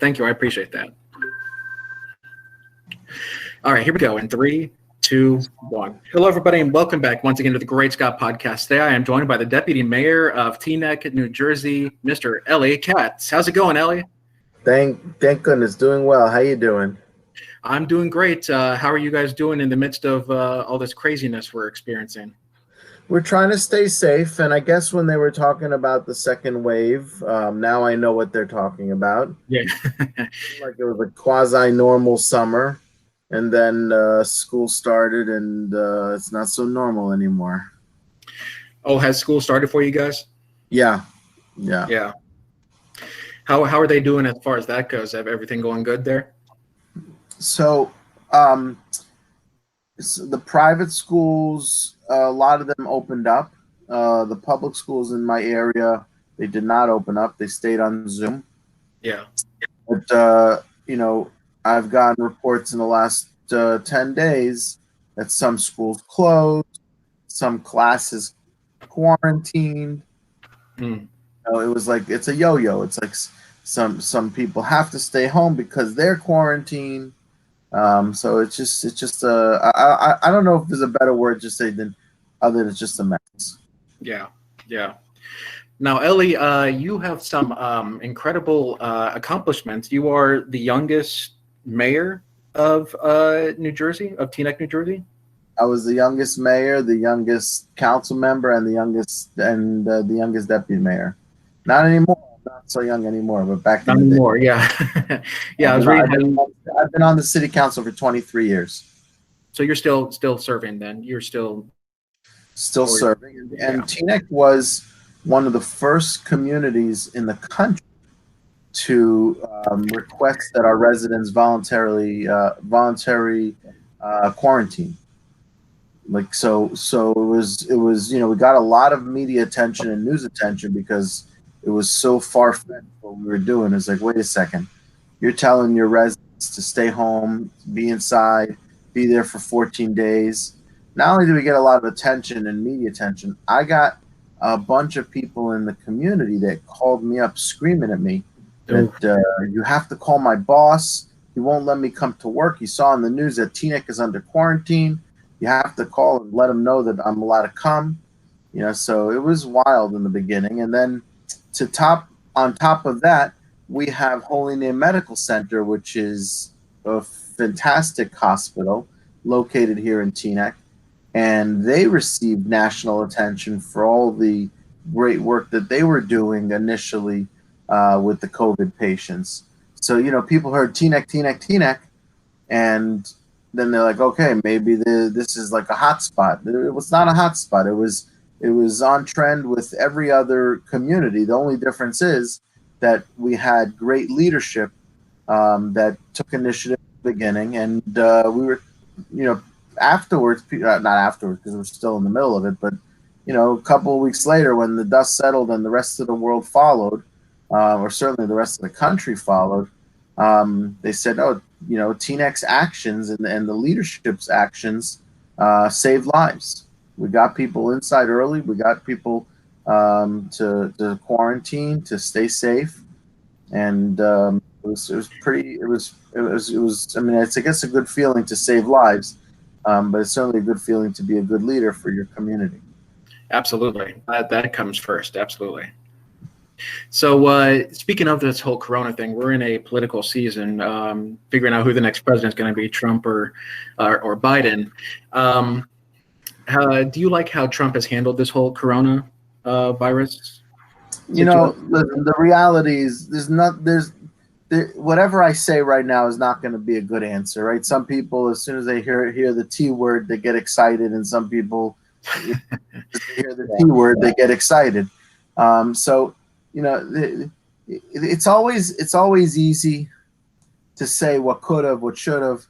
Thank you. I appreciate that. All right, here we go in 3, 2, 1. Hello, everybody, and welcome back once again to the Great Scott Podcast. Today, I am joined by the Deputy Mayor of Teaneck, New Jersey, Mr. Elie Katz. How's it going, Elie? Thank goodness, doing well. How you doing? I'm doing great. How are you guys doing in the midst of all this craziness we're experiencing? We're trying to stay safe, and I guess when they were talking about the second wave, now I know what they're talking about. Yeah. Like it was a quasi-normal summer, and then school started, and it's not so normal anymore. Oh, has school started for you guys? Yeah. How are they doing as far as that goes? Have everything going good there? So, the private schools, a lot of them opened up. The public schools in my area, they did not open up. They stayed on Zoom. Yeah. But, I've gotten reports in the last 10 days that some schools closed, some classes quarantined. It was like, it's a yo-yo. It's like some people have to stay home because they're quarantined. So it's just I don't know if there's a better word to say than other than it's just a mess. Yeah. Now, Elie, you have some incredible accomplishments. You are the youngest mayor of New Jersey, of Teaneck, New Jersey. I was the youngest mayor, the youngest council member, and the youngest deputy mayor. Not anymore. Not so young anymore, but back then. Not anymore. Yeah. Yeah. I've been on the city council for 23 years. So you're still serving then? You're still serving. And Teaneck was one of the first communities in the country to request that our residents voluntary quarantine. Like so it was we got a lot of media attention and news attention because it was so far-fetched what we were doing. It's like, wait a second, you're telling your residents to stay home, be inside, be there for 14 days. Not only did we get a lot of attention and media attention, I got a bunch of people in the community that called me up screaming at me that you have to call my boss. He won't let me come to work. He saw in the news that Teaneck is under quarantine. You have to call and let him know that I'm allowed to come. So it was wild in the beginning. And then on top of that, we have Holy Name Medical Center, which is a fantastic hospital located here in Teaneck. And they received national attention for all the great work that they were doing initially with the COVID patients. So, people heard Teaneck, and then they're like, okay, maybe this is like a hot spot. It was not a hot spot. It was on trend with every other community. The only difference is that we had great leadership that took initiative at the beginning, and we were, afterwards, not afterwards because we're still in the middle of it, but a couple of weeks later when the dust settled and the rest of the world followed, or certainly the rest of the country followed, they said, Teaneck's actions and the leadership's actions saved lives. We got people inside early. We got people to quarantine, to stay safe, and it was pretty. It was. I mean, I guess a good feeling to save lives, but it's certainly a good feeling to be a good leader for your community. Absolutely, that comes first. Absolutely. So speaking of this whole Corona thing, we're in a political season, figuring out who the next president is going to be, Trump or Biden. Do you like how Trump has handled this whole Corona virus? The reality is whatever I say right now is not going to be a good answer, right? Some people, as soon as they hear the T word, they get excited, and some people hear the T word, they get excited. It's always easy to say what could have, what should have.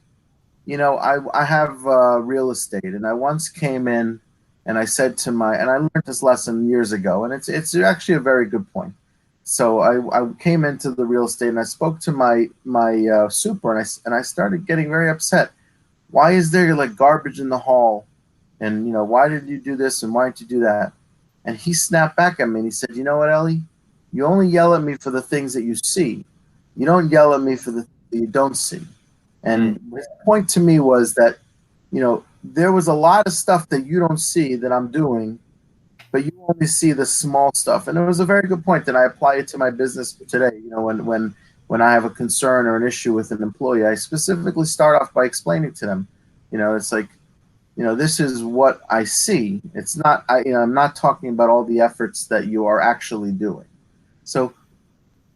I have real estate, and I once came in and I said and I learned this lesson years ago, and it's actually a very good point. So I came into the real estate and I spoke to my super, and I started getting very upset. Why is there like garbage in the hall? And why did you do this and why did you do that? And he snapped back at me and he said, "You know what, Elie? You only yell at me for the things that you see. You don't yell at me for the things that you don't see. And his point to me was that, there was a lot of stuff that you don't see that I'm doing, but you only see the small stuff. And it was a very good point that I apply it to my business today. When I have a concern or an issue with an employee, I specifically start off by explaining to them, it's like, this is what I see. It's not, I'm not talking about all the efforts that you are actually doing. So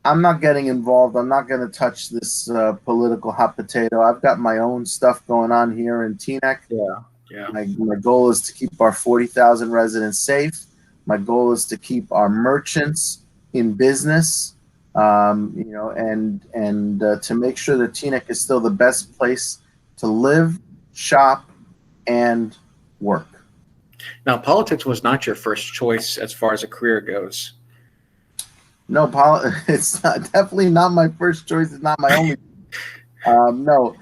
I'm not getting involved. I'm not going to touch this political hot potato. I've got my own stuff going on here in Teaneck. Yeah. Yeah. My goal is to keep our 40,000 residents safe. My goal is to keep our merchants in business, and to make sure that Teaneck is still the best place to live, shop, and work. Now, politics was not your first choice as far as a career goes. No, it's definitely not my first choice. It's not my only. No,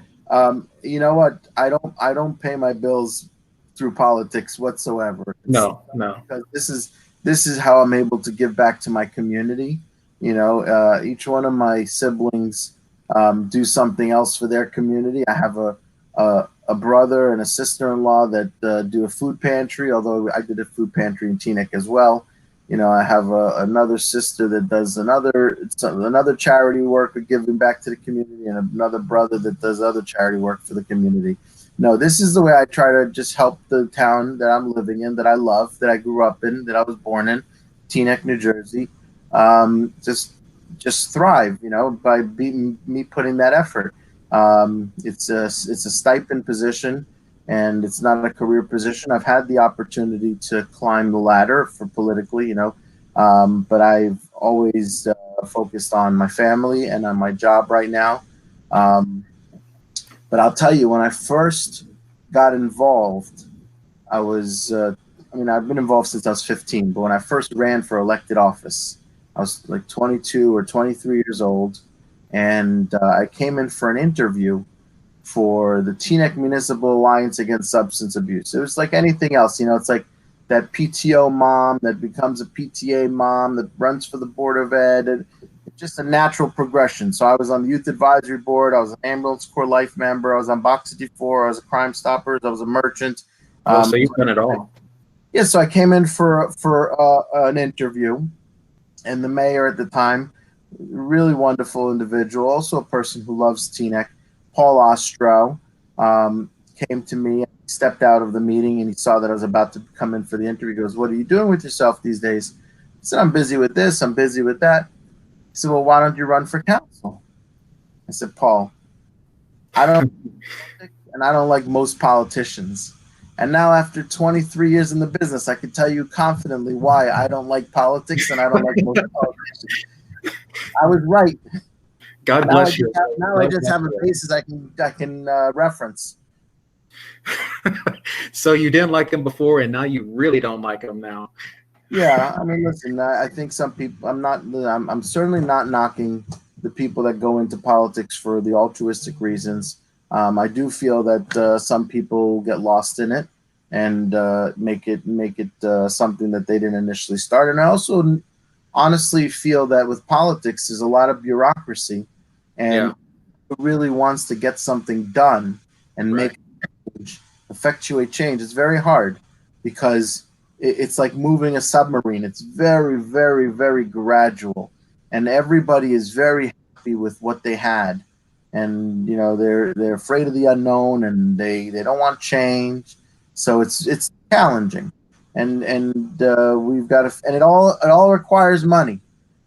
you know what? I don't pay my bills through politics whatsoever. No. Because this is how I'm able to give back to my community. Each one of my siblings do something else for their community. I have a brother and a sister-in-law that do a food pantry, although I did a food pantry in Teaneck as well. I have another sister that does another charity work of giving back to the community, and another brother that does other charity work for the community. No, this is the way I try to just help the town that I'm living in, that I love, that I grew up in, that I was born in, Teaneck, New Jersey. Just thrive, by me putting that effort. It's a stipend position, and it's not a career position. I've had the opportunity to climb the ladder for politically, but I've always focused on my family and on my job right now. But I'll tell you, when I first got involved, I've been involved since I was 15, but when I first ran for elected office, I was like 22 or 23 years old, and I came in for an interview for the Teaneck Municipal Alliance Against Substance Abuse. It was like anything else, it's like that PTO mom that becomes a PTA mom that runs for the Board of Ed. And it's just a natural progression. So I was on the Youth Advisory Board. I was an Ambulance Corps Life member. I was on Box 54. I was a Crime Stoppers. I was a merchant. So you've done it all. Yeah, so I came in for an interview, and the mayor at the time, really wonderful individual, also a person who loves Teaneck, Paul Ostro, came to me, stepped out of the meeting, and he saw that I was about to come in for the interview. He goes, "What are you doing with yourself these days?" I said, "I'm busy with this, I'm busy with that." He said, "Well, why don't you run for council?" I said, "Paul, I don't and I don't like most politicians. And now after 23 years in the business, I can tell you confidently why I don't like politics and I don't like most politicians." I was right. God bless you. Now I just have a basis I can reference. So you didn't like him before, and now you really don't like him now. Yeah, listen. I think some people. I'm certainly not knocking the people that go into politics for the altruistic reasons. I do feel that some people get lost in it and make it something that they didn't initially start. And I also honestly feel that with politics, there's a lot of bureaucracy, and who really wants to get something done and make change, effectuate change. It's very hard because it's like moving a submarine. It's very, very, very gradual, and everybody is very happy with what they had, and they're afraid of the unknown, and they don't want change. So it's challenging, and we've got to, and it all requires money.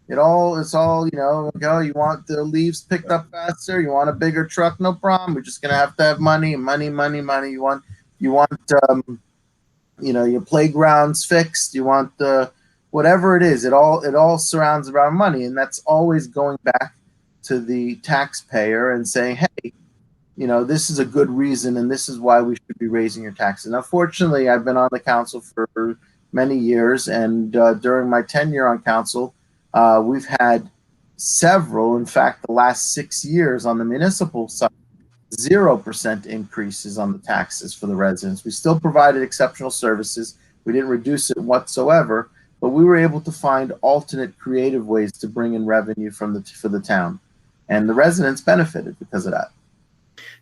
It's all you want the leaves picked up faster, you want a bigger truck, no problem. We're just gonna have to have money. You want your playgrounds fixed. You want whatever it is. It all surrounds around money, and that's always going back to the taxpayer and saying, hey, this is a good reason, and this is why we should be raising your taxes. Unfortunately, I've been on the council for many years, and during my tenure on council, we've had several, in fact, the last 6 years on the municipal side, 0% increases on the taxes for the residents. We still provided exceptional services. We didn't reduce it whatsoever, but we were able to find alternate creative ways to bring in revenue for the town. and the residents benefited because of that.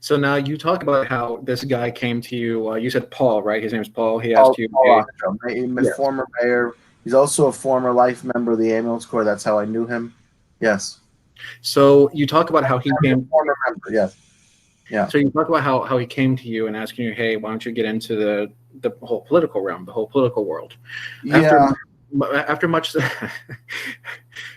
So now you talk about how this guy came to you. You said Paul, right? His name is Paul. He Paul, asked you, Paul hey, Ostrom, he's a yes. former mayor. He's also a former life member of the ambulance corps. That's how I knew him. Yes. So you talk about how he came. Former member. Yes. Yeah. So you talk about how he came to you and asking you, hey, why don't you get into the whole political realm, the whole political world? Yeah. After much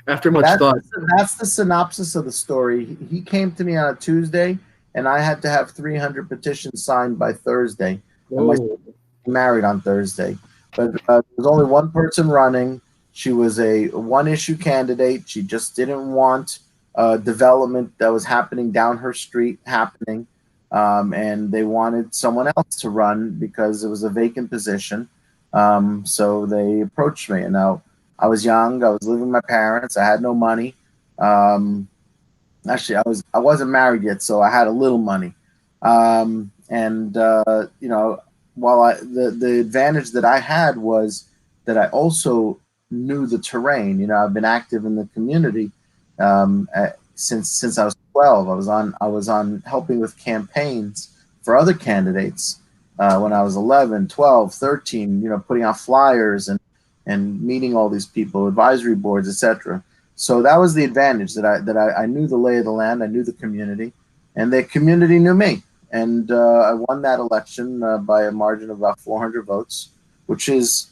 after much thought. That's the synopsis of the story. He came to me on a Tuesday, and I had to have 300 petitions signed by Thursday. And my sister was married on Thursday, but there was only one person running. She was a one-issue candidate. She just didn't want development that was happening down her street happening, and they wanted someone else to run because it was a vacant position. So they approached me, and now I was young. I was living with my parents. I had no money. Actually, I wasn't married yet, so I had a little money. You know, while the advantage that I had was that I also knew the terrain. You know, I've been active in the community since I was 12. I was on helping with campaigns for other candidates when I was 11, 12, 13. You know, putting out flyers and meeting all these people, advisory boards, etc. So that was the advantage that I knew the lay of the land. I knew the community, and the community knew me. And I won that election by a margin of about 400 votes, which is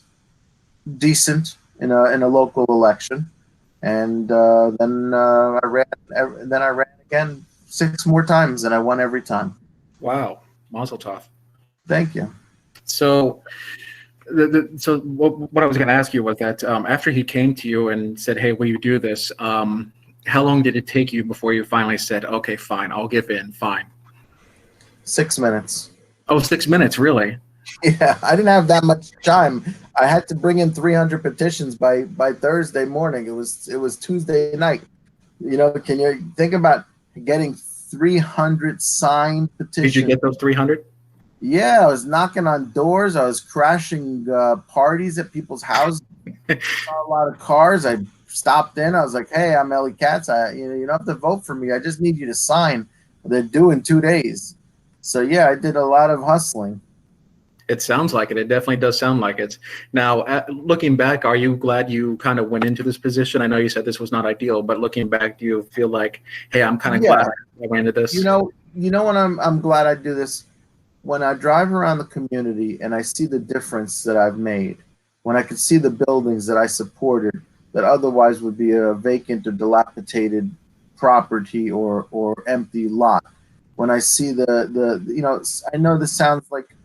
decent in a local election. And then I ran. Then I ran again 6 more times, and I won every time. Wow, Mazel Tov. Thank you. So, what I was going to ask you was that after he came to you and said, "Hey, will you do this?" How long did it take you before you finally said, "Okay, fine, I'll give in, fine"? 6 minutes. Oh, 6 minutes, really? Yeah, I didn't have that much time. I had to bring in 300 petitions by Thursday morning. It was Tuesday night. You know, can you think about getting 300 signed petitions? Did you get those 300? Yeah, I was knocking on doors. I was crashing parties at people's houses. Saw a lot of cars. I stopped in. I was like, "Hey, I'm Elie Katz. You don't have to vote for me. I just need you to sign. They're due in 2 days." So yeah, I did a lot of hustling. It sounds like it. It definitely does sound like it. Now, looking back, are you glad you kind of went into this position? I know you said this was not ideal, but looking back, do you feel like, hey, I'm kind of glad I went into this? You know when I'm glad I do this? When I drive around the community and I see the difference that I've made, when I can see the buildings that I supported that otherwise would be a vacant or dilapidated property or empty lot, when I see the you know, I know this sounds like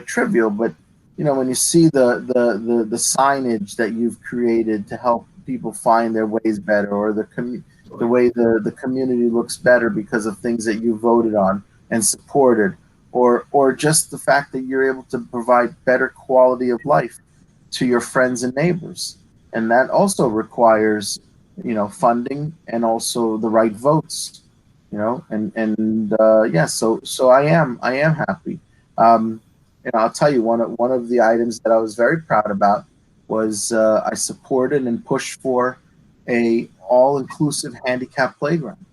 trivial, but you know, when you see the signage that you've created to help people find their ways better, or the way the community looks better because of things that you voted on and supported, or just the fact that you're able to provide better quality of life to your friends and neighbors, and that also requires, you know, funding and also the right votes, you know, and yeah, so I am happy. And I'll tell you, one of the items that I was very proud about was I supported and pushed for a all-inclusive handicap playground.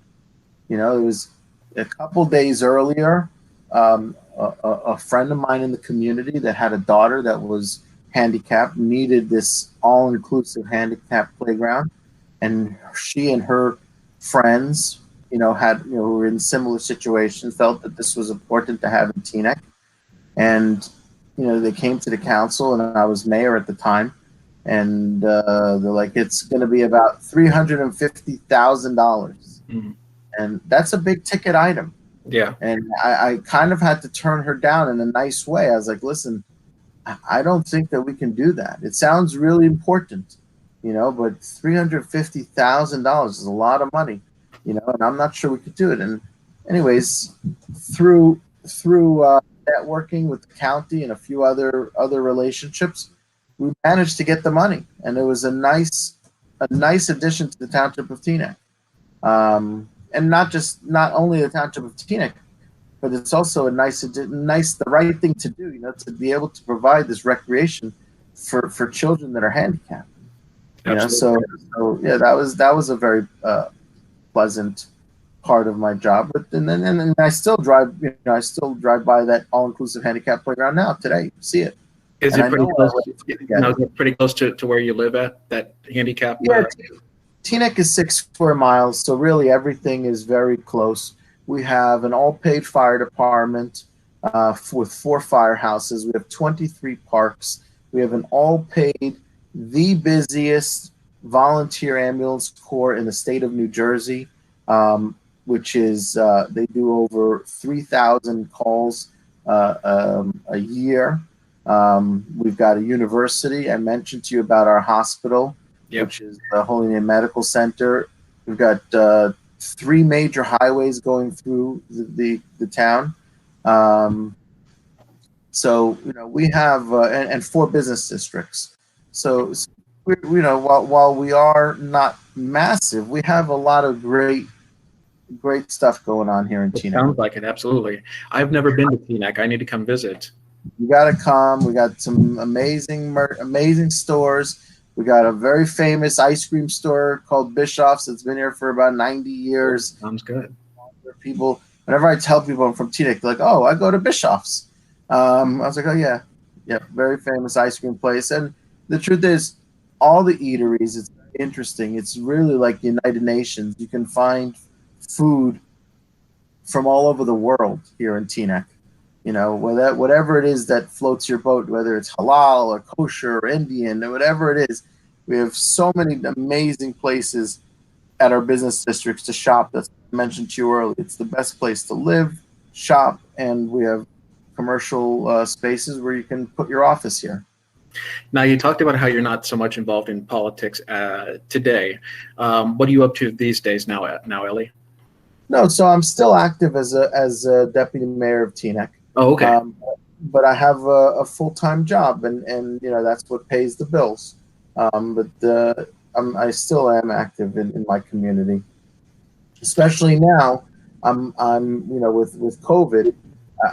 You know, it was a couple days earlier, a friend of mine in the community that had a daughter that was handicapped needed this all-inclusive handicap playground, and she and her friends, you know, were in similar situations, felt that this was important to have in Teaneck. And, you know, they came to the council, and I was mayor at the time, and they're like, it's going to be about $350,000. Mm-hmm. And that's a big ticket item. Yeah. And I kind of had to turn her down in a nice way. I was like, listen, I don't think that we can do that. It sounds really important, you know, but $350,000 is a lot of money, you know, and I'm not sure we could do it. And anyways, through networking with the county and a few other relationships, we managed to get the money, and it was a nice addition to the township of Teaneck. And not only the township of Teaneck, but it's also the right thing to do, you know, to be able to provide this recreation for children that are handicapped. You know, so yeah, that was a very pleasant part of my job. But and I still drive. I still drive by that all-inclusive handicap playground now today. See it, Is and it I pretty know close? again. Is it pretty close to where you live at that handicap? Yeah, Teaneck is 6 square miles, so really everything is very close. We have an all-paid fire department with 4 firehouses. We have 23 parks. We have an all-paid, the busiest volunteer ambulance corps in the state of New Jersey, which is they do over 3,000 calls a year. We've got a university. I mentioned to you about our hospital, Yep. which is the Holy Name Medical Center. We've got 3 major highways going through the town. So we have and 4 business districts. So while we are not massive, we have a lot of great stuff going on here in It Teaneck. sounds like it, absolutely. I've never been to Teaneck. I need to come visit. You got to come. We got some amazing stores. We got a very famous ice cream store called Bischoff's. It's been here for about 90 years. Sounds good. People, whenever I tell people I'm from Teaneck, they're like, "Oh, I go to Bischoff's." I was like, "Oh yeah, very famous ice cream place." And the truth is, all the eateries, it's very interesting. It's really like United Nations. You can find food from all over the world here in Teaneck. Whatever it is that floats your boat, whether it's halal or kosher or Indian or whatever it is, we have so many amazing places at our business districts to shop. That's I mentioned to you earlier. It's the best place to live, shop, and we have commercial spaces where you can put your office here. Now, you talked about how you're not so much involved in politics today. What are you up to these days now, Elie? No, so I'm still active as a deputy mayor of Teaneck. Oh, okay. But I have a full-time job, and that's what pays the bills. I still am active in my community, especially now. I'm with COVID.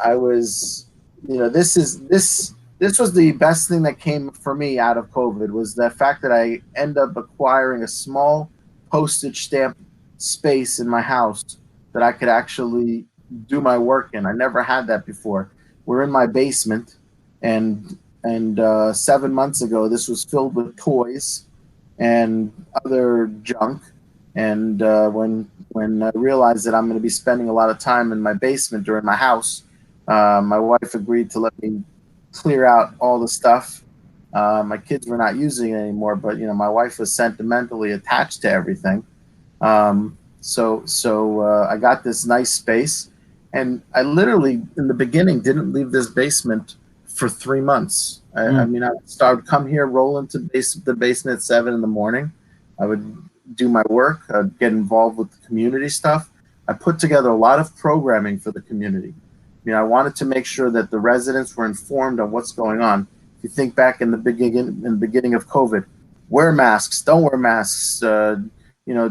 I was this was the best thing that came for me out of COVID was the fact that I end up acquiring a small postage stamp space in my house that I could actually do my work in. I never had that before. We're in my basement, and 7 months ago, this was filled with toys and other junk. And when I realized that I'm going to be spending a lot of time in my basement or in my house, my wife agreed to let me clear out all the stuff. My kids were not using it anymore, but my wife was sentimentally attached to everything. So I got this nice space, and I literally in the beginning didn't leave this basement for 3 months. I mean, I would come here, roll into the basement at 7 in the morning. I would do my work. I'd get involved with the community stuff. I put together a lot of programming for the community. I wanted to make sure that the residents were informed on what's going on. If you think back in the beginning of COVID, wear masks, don't wear masks.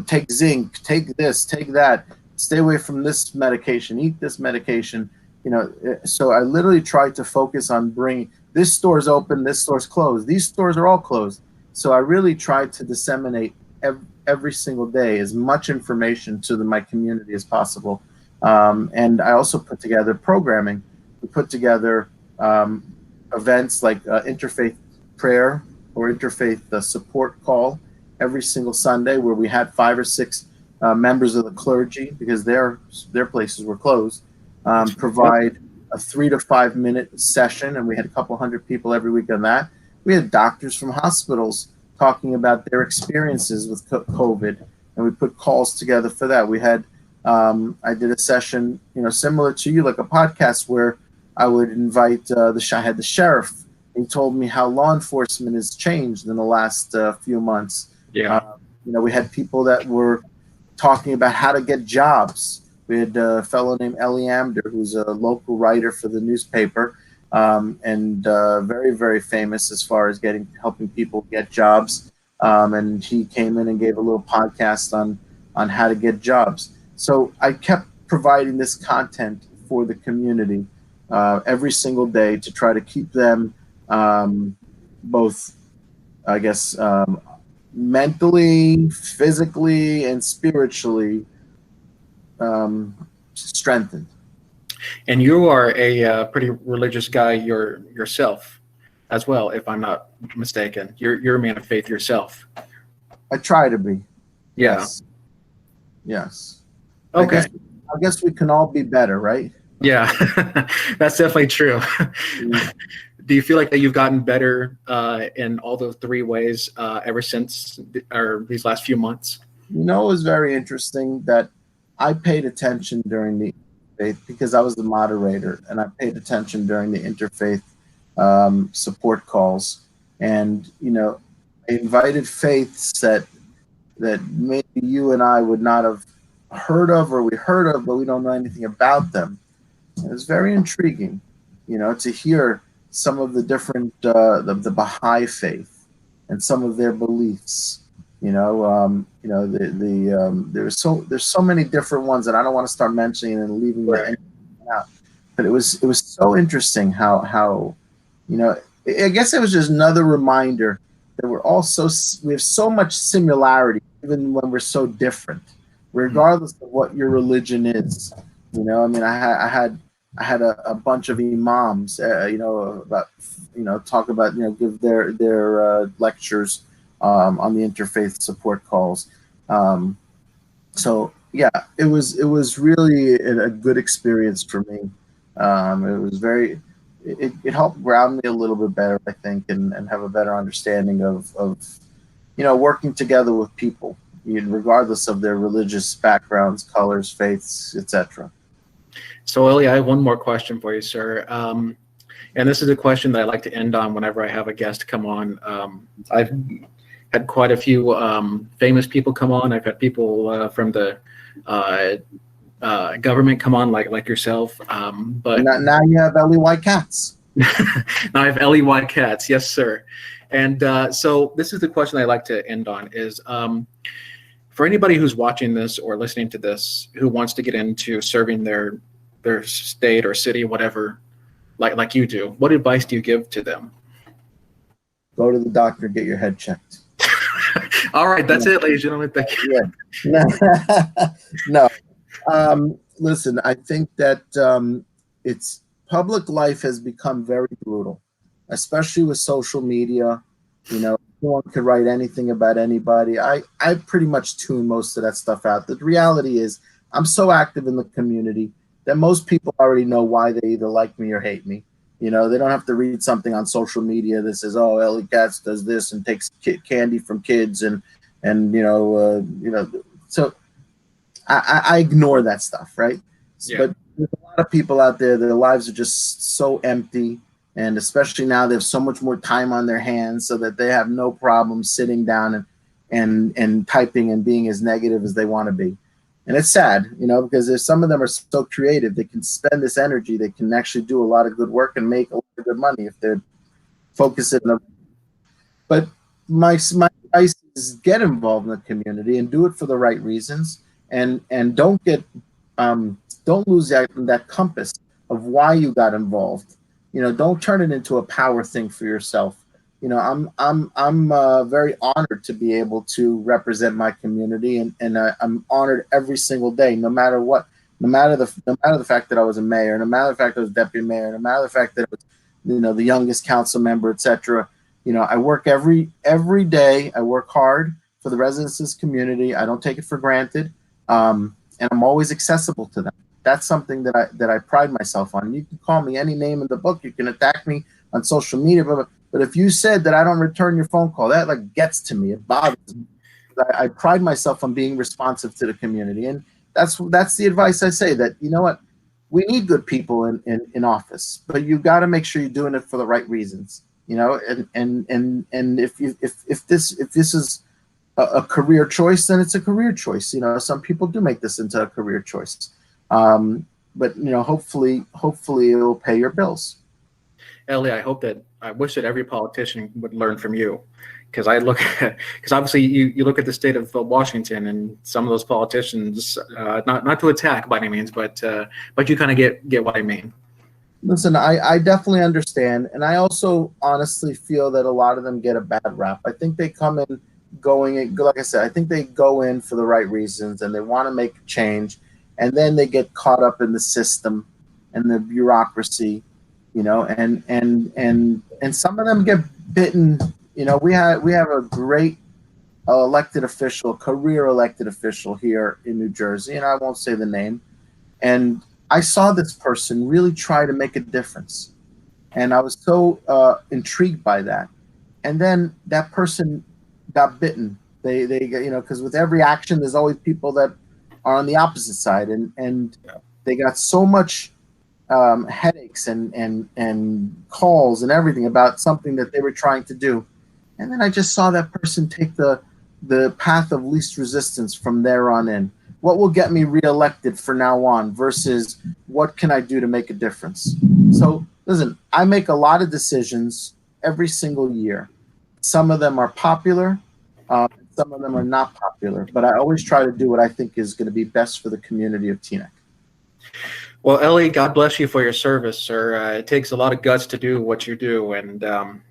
Take zinc, take this, take that. Stay away from this medication. Eat this medication. So I literally tried to focus on bringing this store's open, this store's closed. These stores are all closed. So I really tried to disseminate every single day as much information to my community as possible. And I also put together programming. We put together events like interfaith prayer or interfaith support call every single Sunday, where we had 5 or 6 members of the clergy, because their places were closed, provide a 3 to 5 minute session, and we had a couple hundred people every week on that. We had doctors from hospitals talking about their experiences with COVID, and we put calls together for that. We had I did a session, similar to you, like a podcast, where I would invite I had the sheriff. He told me how law enforcement has changed in the last few months. Yeah. We had people that were talking about how to get jobs. We had a fellow named Elie, who's a local writer for the newspaper, and very, very famous as far as helping people get jobs. And he came in and gave a little podcast on how to get jobs. So I kept providing this content for the community every single day to try to keep them both, I guess, mentally, physically, and spiritually strengthened. And you are a pretty religious guy yourself as well, if I'm not mistaken. You're a man of faith yourself. I try to be. Yeah. Yes. Yes. Okay. I guess we can all be better, right? Yeah, that's definitely true. Yeah. Do you feel like that you've gotten better in all those three ways ever since or these last few months? You know, it was very interesting that I paid attention during the faith because I was the moderator, and I paid attention during the interfaith support calls. And you know, I invited faiths that maybe you and I would not have heard of, or we heard of, but we don't know anything about them. It was very intriguing, you know, to hear some of the different the Baha'i faith and some of their beliefs. There's so many different ones, and I don't want to start mentioning and leaving anything out. But it was so interesting how you know, I guess it was just another reminder that we have so much similarity even when we're so different, regardless of what your religion is. You know, I mean, I had a bunch of imams, talk about, give their lectures on the interfaith support calls. So yeah, it was really a good experience for me. It helped ground me a little bit better, I think, and have a better understanding of working together with people, regardless of their religious backgrounds, colors, faiths, etc. So, Elie, I have one more question for you, sir. And this is a question that I like to end on whenever I have a guest come on. I've had quite a few famous people come on. I've had people from the government come on, like yourself. But now you have Elie Katz. Now I have Elie Katz. Yes, sir. And so this is the question I like to end on is, for anybody who's watching this or listening to this who wants to get into serving their state or city, whatever, like you do, what advice do you give to them? Go to the doctor, get your head checked. All right, that's it, ladies and gentlemen. Thank you. No. Listen, I think that it's public life has become very brutal, especially with social media. You know, anyone could write anything about anybody. I pretty much tune most of that stuff out. The reality is I'm so active in the community that most people already know why they either like me or hate me. You know, they don't have to read something on social media that says, "Oh, Elie Katz does this and takes candy from kids," and So I ignore that stuff, right? Yeah. But there's a lot of people out there, their lives are just so empty, and especially now they have so much more time on their hands, so that they have no problem sitting down and typing and being as negative as they want to be. And it's sad, because there's some of them are so creative. They can spend this energy. They can actually do a lot of good work and make a lot of good money if they're focusing on it. But my advice is get involved in the community and do it for the right reasons. And don't lose that compass of why you got involved. Don't turn it into a power thing for yourself. I'm very honored to be able to represent my community, and I'm honored every single day, no matter what, no matter the fact that I was a mayor, no matter the fact that I was deputy mayor, no matter the fact that I was, the youngest council member, etc. I work every day. I work hard for the residents of this community. I don't take it for granted, and I'm always accessible to them. That's something that I pride myself on. You can call me any name in the book. You can attack me on social media, but if you said that I don't return your phone call, that gets to me. It bothers me. I pride myself on being responsive to the community, and that's the advice I say. That what, we need good people in office, but you've got to make sure you're doing it for the right reasons. And if this is a career choice, then it's a career choice. Some people do make this into a career choice, but hopefully it'll pay your bills. Elie, I wish that every politician would learn from you, because obviously you look at the state of Washington and some of those politicians, not to attack by any means, but you kind of get what I mean. Listen, I definitely understand, and I also honestly feel that a lot of them get a bad rap. I think they come in like I said, I think they go in for the right reasons and they want to make a change. and then they get caught up in the system and the bureaucracy, and some of them get bitten. We have a great elected official, career elected official here in New Jersey, and I won't say the name. And I saw this person really try to make a difference, and I was so intrigued by that. And then that person got bitten. They because with every action, there's always people that are on the opposite side, and they got so much headaches and calls and everything about something that they were trying to do. And then I just saw that person take the path of least resistance from there on in. What will get me reelected for now on versus what can I do to make a difference? So listen, I make a lot of decisions every single year. Some of them are popular, some of them are not popular, but I always try to do what I think is going to be best for the community of Teaneck. Well, Elie, God bless you for your service, sir. It takes a lot of guts to do what you do, and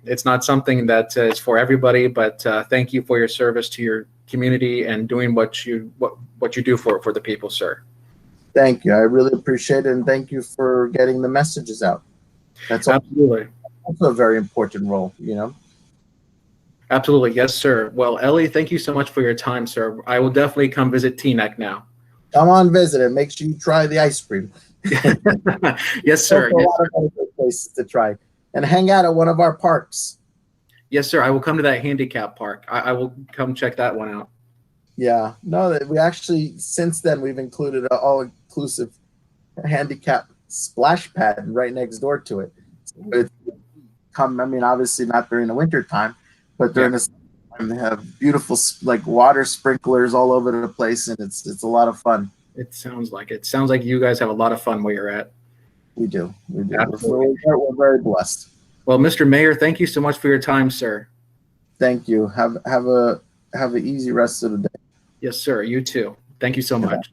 it's not something that is for everybody. But thank you for your service to your community and doing what you do for the people, sir. Thank you. I really appreciate it, and thank you for getting the messages out. That's absolutely also a very important role, Absolutely, yes, sir. Well, Elie, thank you so much for your time, sir. I will definitely come visit Teaneck now. Come on, visit it. Make sure you try the ice cream. Yes, sir. A lot of other places to try, and hang out at one of our parks. Yes, sir. I will come to that handicap park. I will come check that one out. Yeah. No, we actually, since then, we've included an all-inclusive handicap splash pad right next door to it. So obviously not during the winter time, but during the summertime, they have beautiful water sprinklers all over the place, and it's a lot of fun. It sounds like it. Sounds like you guys have a lot of fun where you're at. We do. We're very blessed. Well, Mr. Mayor, thank you so much for your time, sir. Thank you. Have an easy rest of the day. Yes, sir. You too. Thank you so much.